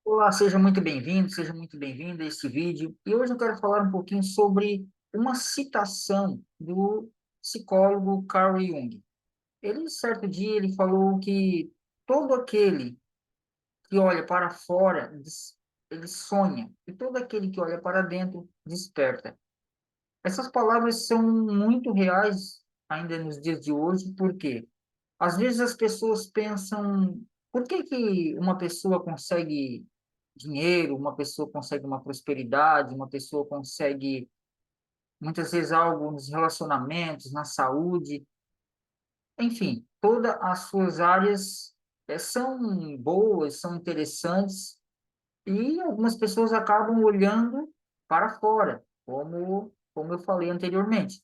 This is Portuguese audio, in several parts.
Olá, seja muito bem-vindo a este vídeo. E hoje eu quero falar um pouquinho sobre uma citação do psicólogo Carl Jung. Ele, certo dia, ele falou que todo aquele que olha para fora, ele sonha, e todo aquele que olha para dentro, desperta. Essas palavras são muito reais ainda nos dias de hoje, porque às vezes as pessoas pensam, por que que uma pessoa consegue dinheiro, uma pessoa consegue uma prosperidade, uma pessoa consegue muitas vezes algo nos relacionamentos, na saúde, enfim, todas as suas áreas são boas, são interessantes e algumas pessoas acabam olhando para fora, como eu falei anteriormente.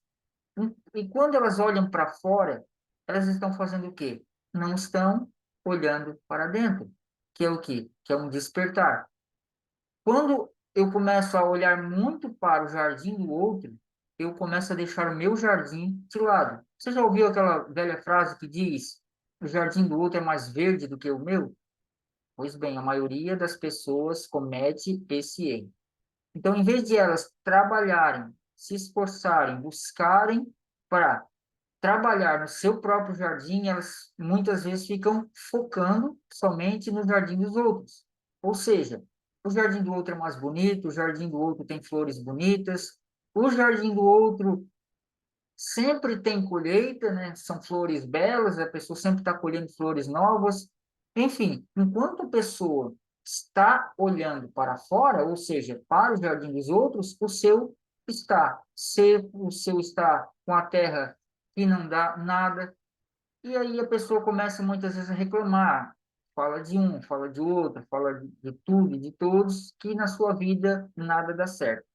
E quando elas olham para fora, elas estão fazendo o quê? Não estão olhando para dentro, que é o quê? Que é um despertar. Quando eu começo a olhar muito para o jardim do outro, eu começo a deixar o meu jardim de lado. Você já ouviu aquela velha frase que diz: o jardim do outro é mais verde do que o meu? Pois bem, a maioria das pessoas comete esse erro. Então, em vez de elas trabalharem, se esforçarem, buscarem para trabalhar no seu próprio jardim, elas muitas vezes ficam focando somente no jardim dos outros. Ou seja, o jardim do outro é mais bonito, o jardim do outro tem flores bonitas, o jardim do outro sempre tem colheita, né? São flores belas, a pessoa sempre está colhendo flores novas. Enfim, enquanto a pessoa está olhando para fora, ou seja, para o jardim dos outros, o seu está seco, o seu está com a terra que não dá nada. E aí a pessoa começa muitas vezes a reclamar, fala de um, fala de outro, fala de tudo e de todos, que na sua vida nada dá certo.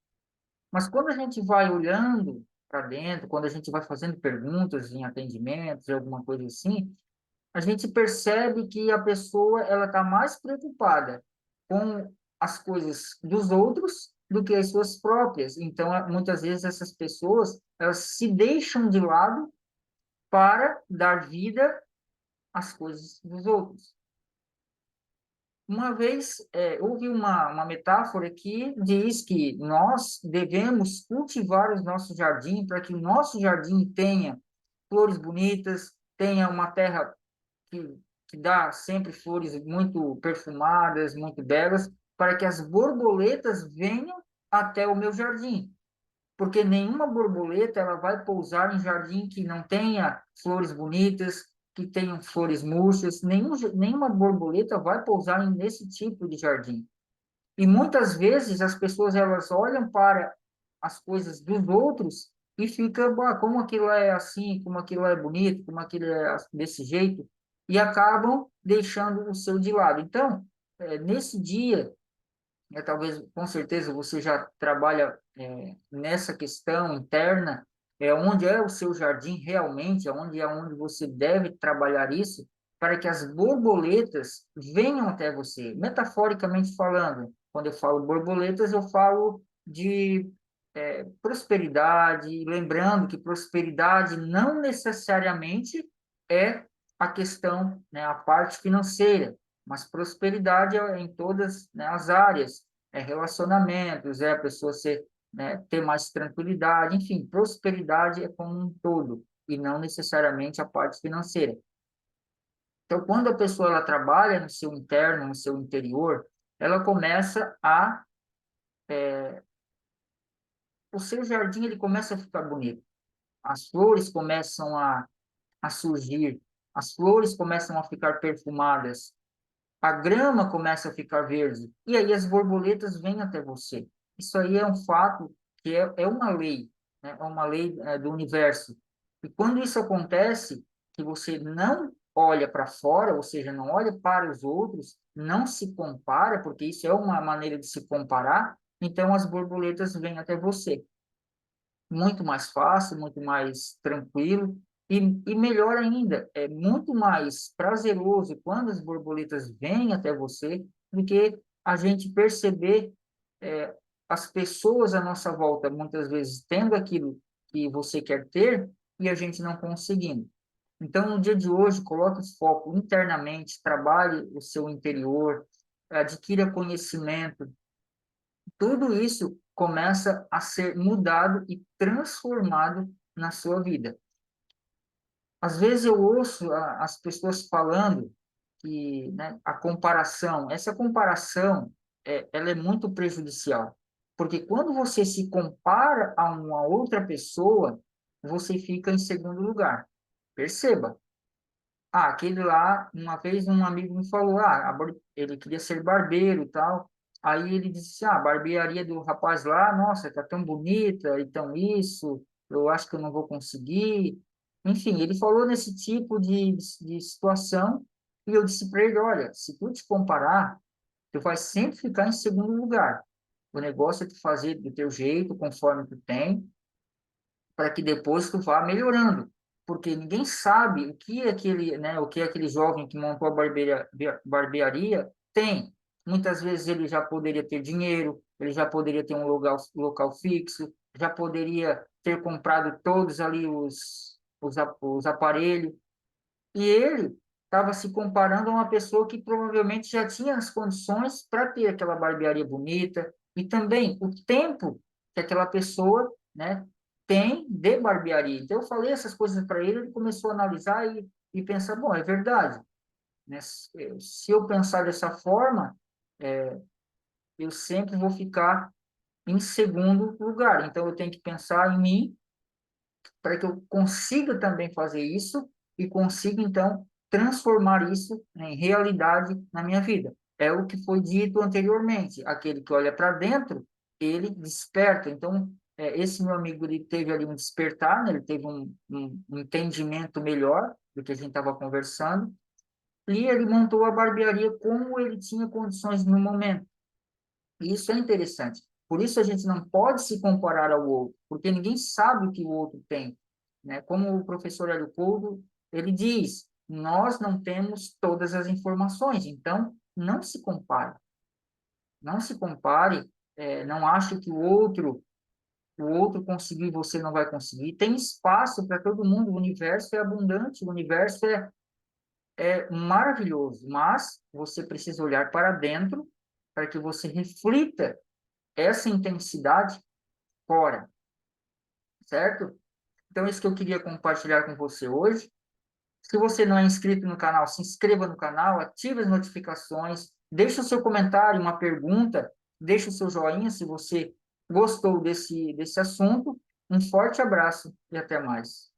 Mas quando a gente vai olhando para dentro, quando a gente vai fazendo perguntas em atendimentos, alguma coisa assim, a gente percebe que a pessoa ela está mais preocupada com as coisas dos outros do que as suas próprias. Então, muitas vezes essas pessoas elas se deixam de lado para dar vida às coisas dos outros. Uma vez, houve uma metáfora que diz que nós devemos cultivar os nossos jardins para que o nosso jardim tenha flores bonitas, tenha uma terra que, que dá sempre flores muito perfumadas, muito belas, para que as borboletas venham até o meu jardim. Porque nenhuma borboleta ela vai pousar em jardim que não tenha flores bonitas, que tenham flores murchas, nenhuma borboleta vai pousar nesse tipo de jardim. E muitas vezes as pessoas elas olham para as coisas dos outros e ficam, ah, como aquilo é assim, como aquilo é bonito, como aquilo é desse jeito, e acabam deixando o seu de lado. Então, nesse dia, talvez, com certeza, você já trabalha nessa questão interna, onde é o seu jardim realmente, onde é onde você deve trabalhar isso, para que as borboletas venham até você. Metaforicamente falando, quando eu falo borboletas, eu falo de prosperidade, lembrando que prosperidade não necessariamente é a questão, né, a parte financeira, mas prosperidade é em todas, né, as áreas, relacionamentos, a pessoa ser, né, ter mais tranquilidade, enfim, prosperidade é como um todo, e não necessariamente a parte financeira. Então, quando a pessoa ela trabalha no seu interno, no seu interior, ela começa a, o seu jardim ele começa a ficar bonito, as flores começam a surgir, as flores começam a ficar perfumadas, a grama começa a ficar verde, e aí as borboletas vêm até você. Isso aí é um fato que é uma lei, né? É uma lei do universo. E quando isso acontece, que você não olha para fora, ou seja, não olha para os outros, não se compara, porque isso é uma maneira de se comparar, então as borboletas vêm até você muito mais fácil, muito mais tranquilo e melhor ainda, é muito mais prazeroso quando as borboletas vêm até você do que a gente perceber as pessoas à nossa volta, muitas vezes tendo aquilo que você quer ter e a gente não conseguindo. Então, no dia de hoje, coloque o foco internamente, trabalhe o seu interior, adquira conhecimento, tudo isso começa a ser mudado e transformado na sua vida. Às vezes eu ouço as pessoas falando que, né, a comparação, essa comparação, ela é muito prejudicial, porque quando você se compara a uma outra pessoa, você fica em segundo lugar. Perceba. Ah, aquele lá, uma vez um amigo me falou, ele queria ser barbeiro e tal. Aí ele disse, a barbearia do rapaz lá, nossa, tá tão bonita, então isso, eu acho que eu não vou conseguir. Enfim, ele falou nesse tipo de situação, e eu disse para ele, olha, se tu te comparar, tu vai sempre ficar em segundo lugar. O negócio é tu fazer do teu jeito, conforme tu tem, para que depois tu vá melhorando, porque ninguém sabe o que aquele, né, o que aquele jovem que montou a barbearia tem. Muitas vezes ele já poderia ter dinheiro, ele já poderia ter um local fixo, já poderia ter comprado todos ali os aparelhos, e ele estava se comparando a uma pessoa que provavelmente já tinha as condições para ter aquela barbearia bonita, e também o tempo que aquela pessoa, né, tem de barbearia. Então, eu falei essas coisas para ele, ele começou a analisar e pensar, bom, é verdade, né? Se eu pensar dessa forma, eu sempre vou ficar em segundo lugar. Então, eu tenho que pensar em mim para que eu consiga também fazer isso e consiga, então, transformar isso em realidade na minha vida. É o que foi dito anteriormente. Aquele que olha para dentro, ele desperta. Então, esse meu amigo, ele teve ali um despertar, né? Ele teve um entendimento melhor do que a gente estava conversando, e ele montou a barbearia como ele tinha condições no momento. E isso é interessante. Por isso a gente não pode se comparar ao outro, porque ninguém sabe o que o outro tem, né? Como o professor Hélio Couto, ele diz, nós não temos todas as informações, então não se compare. Não se compare, não ache que o outro conseguiu e você não vai conseguir. Tem espaço para todo mundo, o universo é abundante, o universo é maravilhoso, mas você precisa olhar para dentro para que você reflita essa intensidade fora, certo? Então, isso que eu queria compartilhar com você hoje. Se você não é inscrito no canal, se inscreva no canal, ative as notificações, deixe o seu comentário, uma pergunta, deixe o seu joinha se você gostou desse assunto. Um forte abraço e até mais.